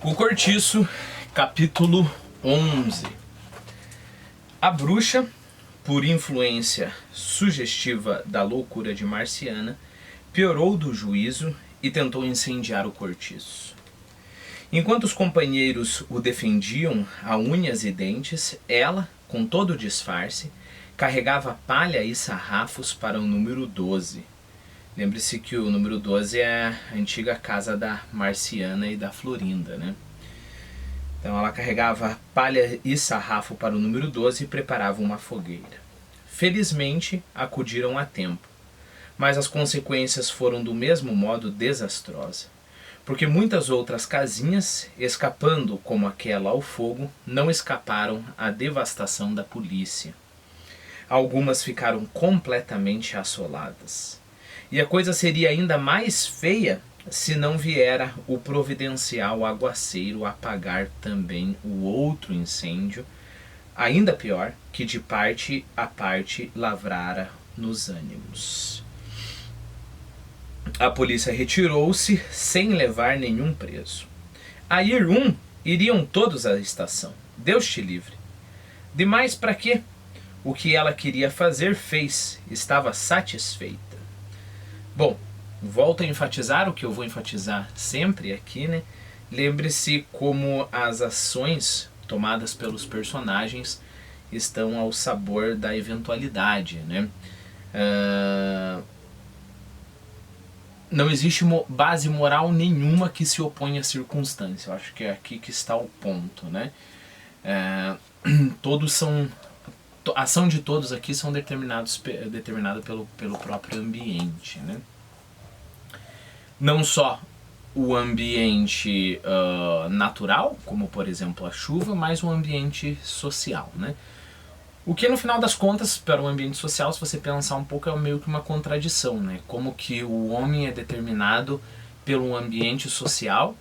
O Cortiço, capítulo 11. A bruxa, por influência sugestiva da loucura de Marciana, piorou do juízo e tentou incendiar o cortiço. Enquanto os companheiros o defendiam a unhas e dentes, ela, com todo o disfarce, carregava palha e sarrafos para o número 12. Lembre-se que o número 12 é a antiga casa da Marciana e da Florinda, né? Então ela carregava palha e sarrafo para o número 12 e preparava uma fogueira. Felizmente acudiram a tempo, mas as consequências foram do mesmo modo desastrosas, porque muitas outras casinhas, escapando como aquela ao fogo, não escaparam à devastação da polícia. Algumas ficaram completamente assoladas. E a coisa seria ainda mais feia se não viera o providencial aguaceiro apagar também o outro incêndio, ainda pior, que de parte a parte lavrara nos ânimos. A polícia retirou-se sem levar nenhum preso. A ir iriam todos à estação. Deus te livre. Demais para quê? O que ela queria fazer fez, estava satisfeita. Bom, volto a enfatizar o que eu vou enfatizar sempre aqui, né? Lembre-se como as ações tomadas pelos personagens estão ao sabor da eventualidade, né? Não existe base moral nenhuma que se oponha à circunstância. Eu acho que é aqui que está o ponto, né? Todos são... A ação de todos aqui são determinada pelo próprio ambiente, né? Não só o ambiente natural, como por exemplo a chuva, mas o ambiente social, né? O que no final das contas, para o ambiente social, se você pensar um pouco, é meio que uma contradição, né? Como que o homem é determinado pelo ambiente social,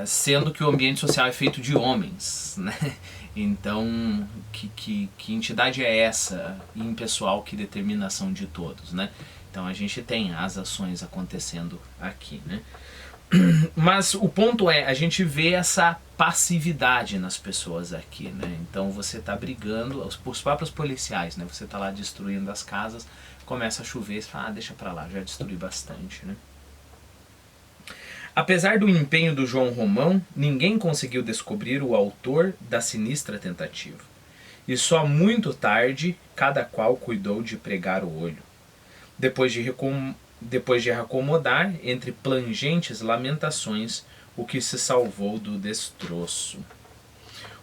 sendo que o ambiente social é feito de homens, né? Então, que entidade é essa, impessoal, que determina a ação de todos, né? Então a gente tem as ações acontecendo aqui, né? Mas o ponto é, a gente vê essa passividade nas pessoas aqui, né? Então você está brigando, os próprios policiais, né? Você está lá destruindo as casas, começa a chover, você fala, deixa pra lá, já destruí bastante, né? Apesar do empenho do João Romão, ninguém conseguiu descobrir o autor da sinistra tentativa. E só muito tarde, cada qual cuidou de pregar o olho. Depois de acomodar, entre plangentes lamentações, o que se salvou do destroço.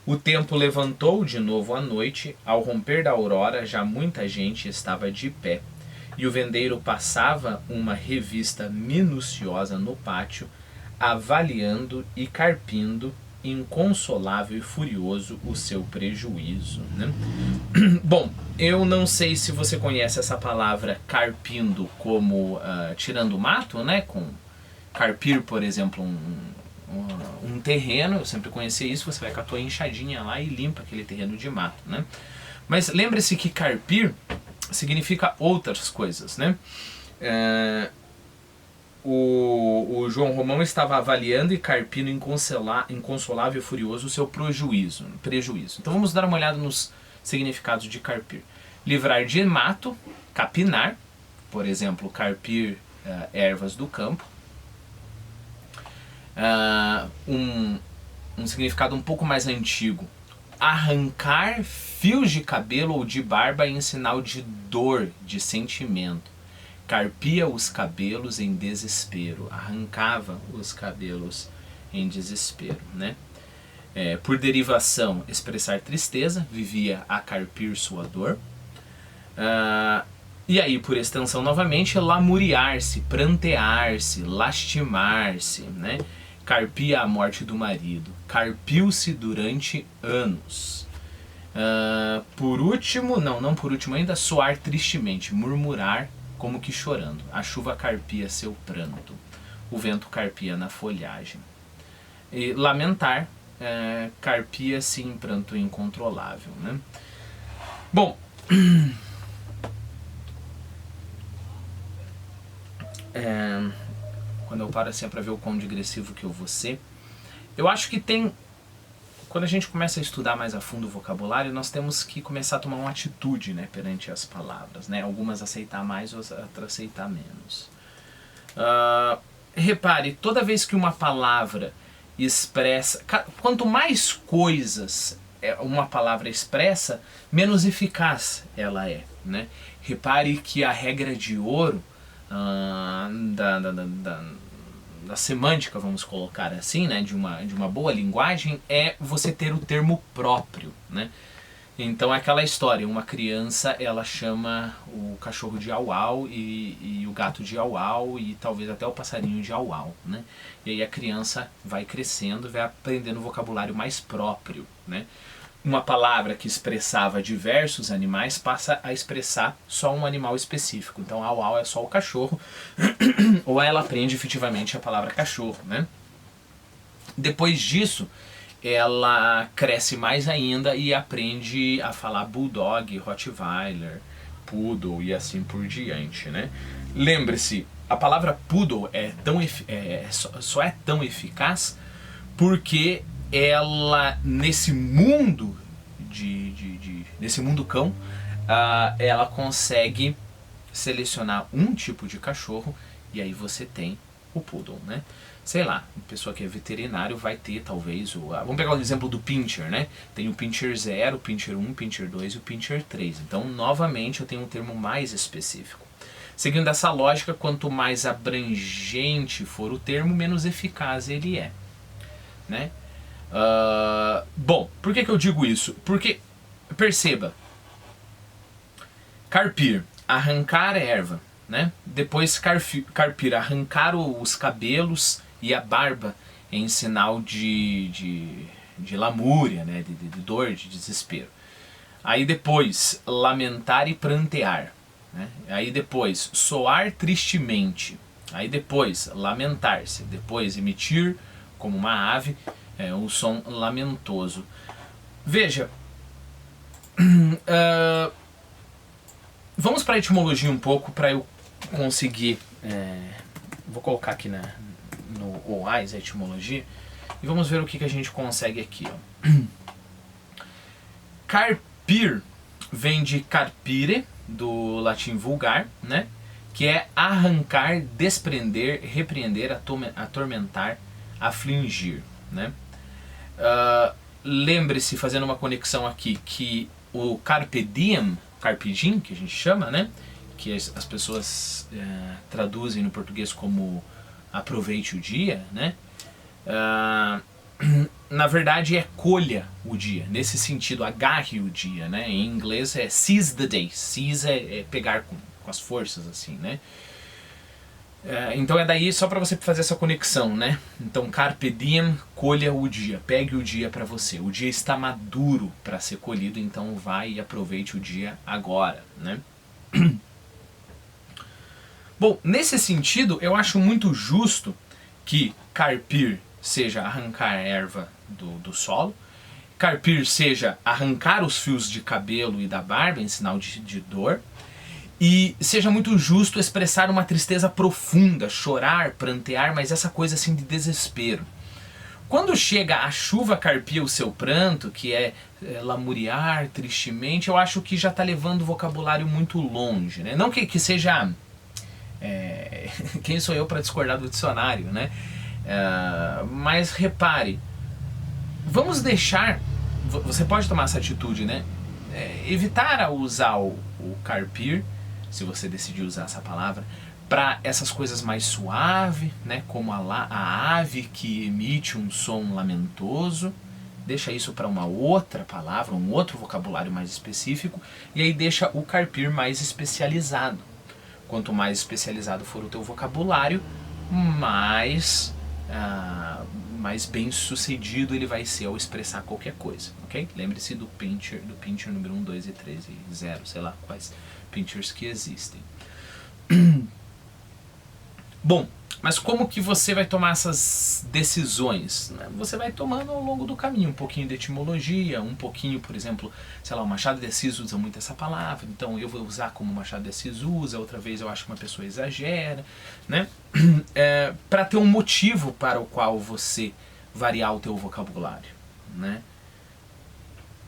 O tempo levantou de novo à noite, ao romper da aurora já muita gente estava de pé, e o vendeiro passava uma revista minuciosa no pátio, avaliando e carpindo, inconsolável e furioso, o seu prejuízo, né? Bom, eu não sei se você conhece essa palavra carpindo como tirando mato, né? Com carpir, por exemplo, um terreno, eu sempre conheci isso, você vai com a tua enxadinha lá e limpa aquele terreno de mato, né? Mas lembre-se que carpir significa outras coisas, né? O João Romão estava avaliando e carpindo inconsolável e furioso o seu prejuízo. Então vamos dar uma olhada nos significados de carpir. Livrar de mato, capinar, por exemplo, carpir ervas do campo. Um significado um pouco mais antigo, arrancar fios de cabelo ou de barba em sinal de dor, de sentimento. Carpia os cabelos em desespero, arrancava os cabelos em desespero, né? Por derivação, expressar tristeza, vivia a carpir sua dor. E aí, por extensão novamente, lamuriar-se, prantear-se, lastimar-se, né? Carpia a morte do marido, carpiu-se durante anos. Por último, não por último ainda, soar tristemente, murmurar como que chorando. A chuva carpia seu pranto, o vento carpia na folhagem. E lamentar, carpia-se em pranto incontrolável, né? Bom, quando eu paro assim para ver o quão digressivo que eu vou ser, eu acho que tem... Quando a gente começa a estudar mais a fundo o vocabulário, nós temos que começar a tomar uma atitude, né, perante as palavras, né? Algumas aceitar mais, outras aceitar menos. Repare, toda vez que uma palavra expressa... Quanto mais coisas uma palavra expressa, menos eficaz ela é, né? Repare que a regra de ouro da semântica, vamos colocar assim, né, de uma boa linguagem, é você ter o termo próprio, né? Então é aquela história, uma criança ela chama o cachorro de au-au e o gato de au-au e talvez até o passarinho de au-au, né? E aí a criança vai crescendo, vai aprendendo o vocabulário mais próprio, né? Uma palavra que expressava diversos animais passa a expressar só um animal específico. Então au-au é só o cachorro, ou ela aprende efetivamente a palavra cachorro, né? Depois disso, ela cresce mais ainda e aprende a falar bulldog, rottweiler, poodle e assim por diante, né? Lembre-se, a palavra poodle só é tão eficaz porque ela, nesse mundo nesse mundo cão, ela consegue selecionar um tipo de cachorro e aí você tem o poodle, né? Sei lá, uma pessoa que é veterinário vai ter talvez vamos pegar o exemplo do Pinscher, né? Tem o Pinscher 0, o Pinscher 1, o Pinscher 2 e o Pinscher 3. Então, novamente, eu tenho um termo mais específico. Seguindo essa lógica, quanto mais abrangente for o termo, menos eficaz ele é, né? Bom, por que eu digo isso? Porque, perceba, carpir, arrancar a erva, né? Depois carpir, arrancar os cabelos e a barba em sinal de lamúria, né? de dor, de desespero. Aí depois, lamentar e prantear, né? Aí depois, soar tristemente. Aí depois, lamentar-se. Depois, emitir como uma ave um som lamentoso. Veja, vamos para a etimologia um pouco para eu conseguir. Vou colocar aqui no OAIS a etimologia e vamos ver o que a gente consegue aqui. Ó. Carpir vem de carpire, do latim vulgar, né? Que é arrancar, desprender, repreender, atormentar, afligir, né? Lembre-se, fazendo uma conexão aqui, que o carpe diem, que a gente chama, né? Que as pessoas traduzem no português como aproveite o dia, né? Na verdade é colha o dia, nesse sentido, agarre o dia, né? Em inglês é seize the day, seize é pegar com as forças, assim, né? Então é daí só para você fazer essa conexão, né? Então carpe diem, colha o dia, pegue o dia para você. O dia está maduro para ser colhido, então vai e aproveite o dia agora, né? Bom, nesse sentido, eu acho muito justo que carpir seja arrancar a erva do solo, carpir seja arrancar os fios de cabelo e da barba em sinal de dor, e seja muito justo expressar uma tristeza profunda, chorar, prantear, mas essa coisa assim de desespero. Quando chega a chuva carpir o seu pranto, que é lamuriar tristemente, eu acho que já está levando o vocabulário muito longe, né? Não que seja... quem sou eu para discordar do dicionário, né? Mas repare, vamos deixar... Você pode tomar essa atitude, né? Evitar usar o carpir, se você decidir usar essa palavra, para essas coisas mais suaves, né? Como a ave que emite um som lamentoso. Deixa isso para uma outra palavra, um outro vocabulário mais específico, e aí deixa o carpir mais especializado. Quanto mais especializado for o teu vocabulário, mais bem sucedido ele vai ser ao expressar qualquer coisa, ok? Lembre-se do Pinscher número 1, 2 e 3 e 0, sei lá quais Pinschers que existem. Bom, mas como que você vai tomar essas decisões? Você vai tomando ao longo do caminho, um pouquinho de etimologia, um pouquinho, por exemplo, sei lá, o Machado de Assis usa muito essa palavra, então eu vou usar como o Machado de Assis usa, outra vez eu acho que uma pessoa exagera, né? Para ter um motivo para o qual você variar o teu vocabulário, né?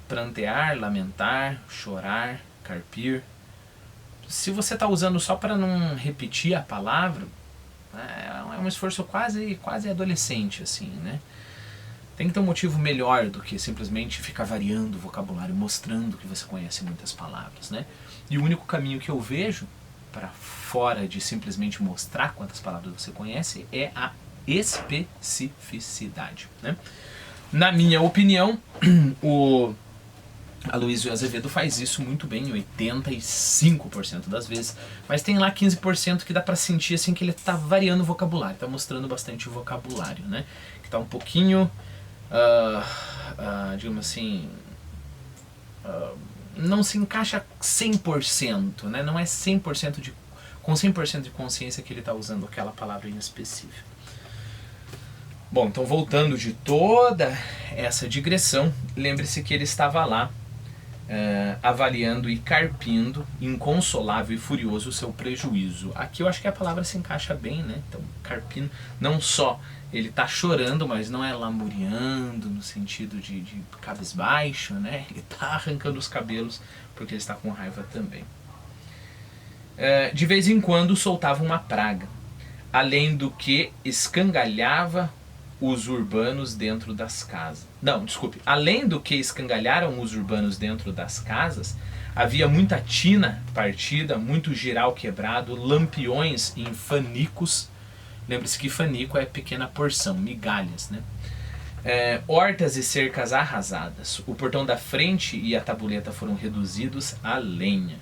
Prantear, lamentar, chorar, carpir. Se você está usando só para não repetir a palavra, é um esforço quase adolescente, assim, né? Tem que ter um motivo melhor do que simplesmente ficar variando o vocabulário, mostrando que você conhece muitas palavras, né? E o único caminho que eu vejo para fora de simplesmente mostrar quantas palavras você conhece é a especificidade, né? Na minha opinião, o Aloysio Azevedo faz isso muito bem, 85% das vezes, mas tem lá 15% que dá pra sentir assim que ele tá variando o vocabulário, tá mostrando bastante o vocabulário, né? Que tá um pouquinho, digamos assim, não se encaixa 100%, né? Não é 100% com 100% de consciência que ele tá usando aquela palavra em específico. Bom, então voltando de toda essa digressão, lembre-se que ele estava lá avaliando e carpindo, inconsolável e furioso, o seu prejuízo. Aqui eu acho que a palavra se encaixa bem, né? Então, carpindo, não só ele está chorando, mas não é lamuriando no sentido de cabisbaixo, né? Ele está arrancando os cabelos porque ele está com raiva também. De vez em quando soltava uma praga, além do que escangalhava os urbanos dentro das casas. Não, desculpe. Além do que escangalharam os urbanos dentro das casas, havia muita tina partida, muito giral quebrado, lampiões em fanicos. Lembre-se que fanico é pequena porção, migalhas, né? Hortas e cercas arrasadas. O portão da frente e a tabuleta foram reduzidos a lenha.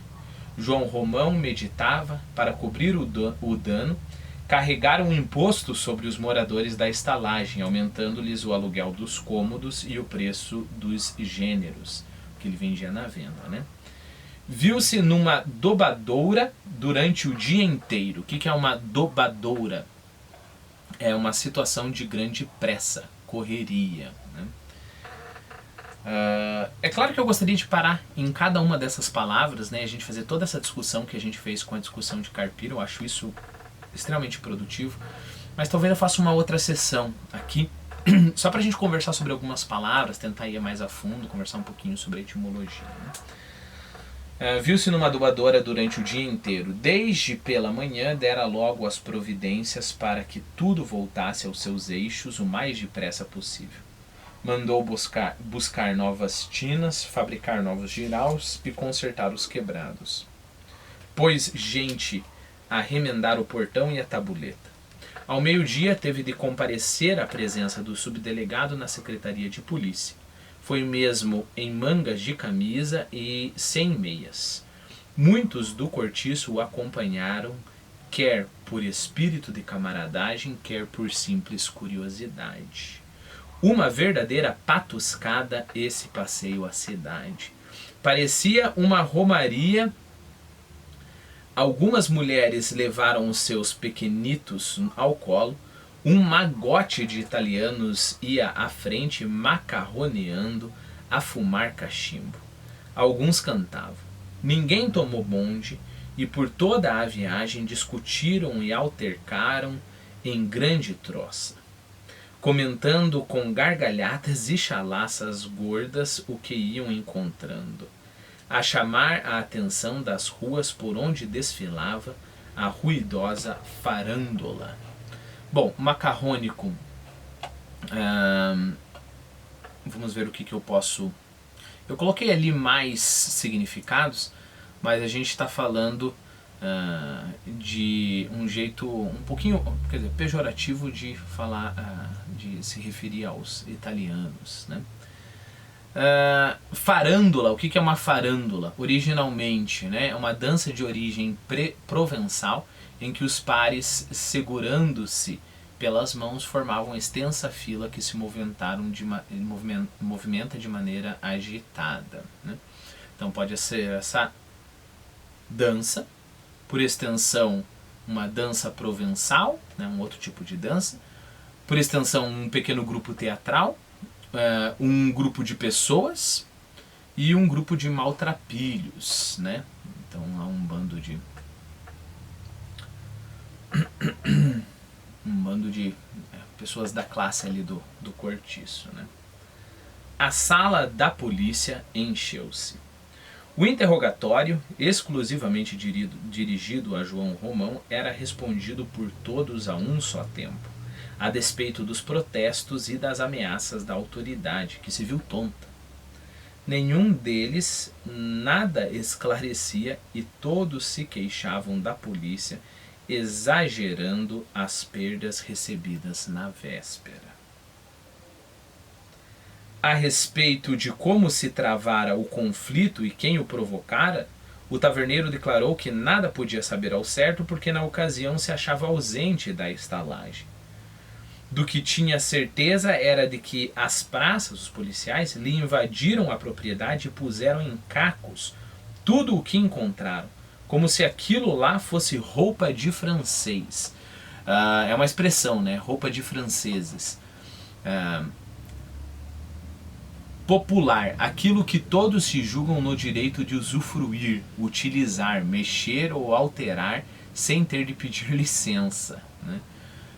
João Romão meditava para cobrir o dano. Carregaram um imposto sobre os moradores da estalagem, aumentando-lhes o aluguel dos cômodos e o preço dos gêneros, que ele vendia na venda, né? Viu-se numa dobadoura durante o dia inteiro. O que é uma dobadoura? É uma situação de grande pressa, correria, né? É claro que eu gostaria de parar em cada uma dessas palavras, né? A gente fazer toda essa discussão que a gente fez com a discussão de Carpir. Eu acho isso extremamente produtivo, mas talvez eu faça uma outra sessão aqui, só pra gente conversar sobre algumas palavras, tentar ir mais a fundo, conversar um pouquinho sobre a etimologia, né? Viu-se numa adubadora durante o dia inteiro, desde pela manhã dera logo as providências para que tudo voltasse aos seus eixos o mais depressa possível. Mandou buscar novas tinas, fabricar novos giraus e consertar os quebrados. Pôs gente a remendar o portão e a tabuleta. Ao meio-dia teve de comparecer à presença do subdelegado na secretaria de polícia. Foi mesmo em mangas de camisa e sem meias. Muitos do cortiço o acompanharam, quer por espírito de camaradagem, quer por simples curiosidade. Uma verdadeira patuscada esse passeio à cidade. Parecia uma romaria. Algumas mulheres levaram os seus pequenitos ao colo, um magote de italianos ia à frente macarroneando a fumar cachimbo. Alguns cantavam. Ninguém tomou bonde e por toda a viagem discutiram e altercaram em grande troça, comentando com gargalhadas e chalaças gordas o que iam encontrando, a chamar a atenção das ruas por onde desfilava a ruidosa farândola. Bom, macarrônico, vamos ver o que eu posso... Eu coloquei ali mais significados, mas a gente está falando de um jeito um pouquinho, quer dizer, pejorativo de falar, de se referir aos italianos, né? Farândola, o que é uma farândola? Originalmente, né, é uma dança de origem provençal em que os pares, segurando-se pelas mãos, formavam extensa fila que se movimenta de maneira agitada, né? Então pode ser essa dança, por extensão uma dança provençal, né, um outro tipo de dança, por extensão um pequeno grupo teatral, um grupo de pessoas e um grupo de maltrapilhos, né? Então há um bando de pessoas da classe ali do cortiço, né? A sala da polícia encheu-se. O interrogatório, exclusivamente dirigido a João Romão, era respondido por todos a um só tempo, a despeito dos protestos e das ameaças da autoridade, que se viu tonta. Nenhum deles nada esclarecia e todos se queixavam da polícia, exagerando as perdas recebidas na véspera. A respeito de como se travara o conflito e quem o provocara, o taverneiro declarou que nada podia saber ao certo porque na ocasião se achava ausente da estalagem. Do que tinha certeza era de que as praças, os policiais, lhe invadiram a propriedade e puseram em cacos tudo o que encontraram, como se aquilo lá fosse roupa de francês. É uma expressão, né? Roupa de franceses. Popular, aquilo que todos se julgam no direito de usufruir, utilizar, mexer ou alterar sem ter de pedir licença, né?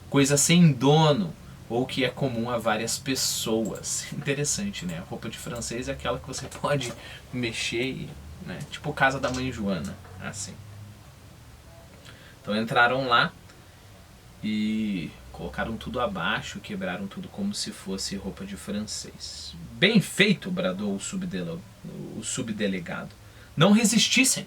Coisa sem dono ou que é comum a várias pessoas. Interessante, né? A roupa de francês é aquela que você pode mexer, né? Tipo casa da mãe Joana, assim. Então entraram lá e colocaram tudo abaixo, quebraram tudo como se fosse roupa de francês. Bem feito, bradou o subdelegado. Não resistissem.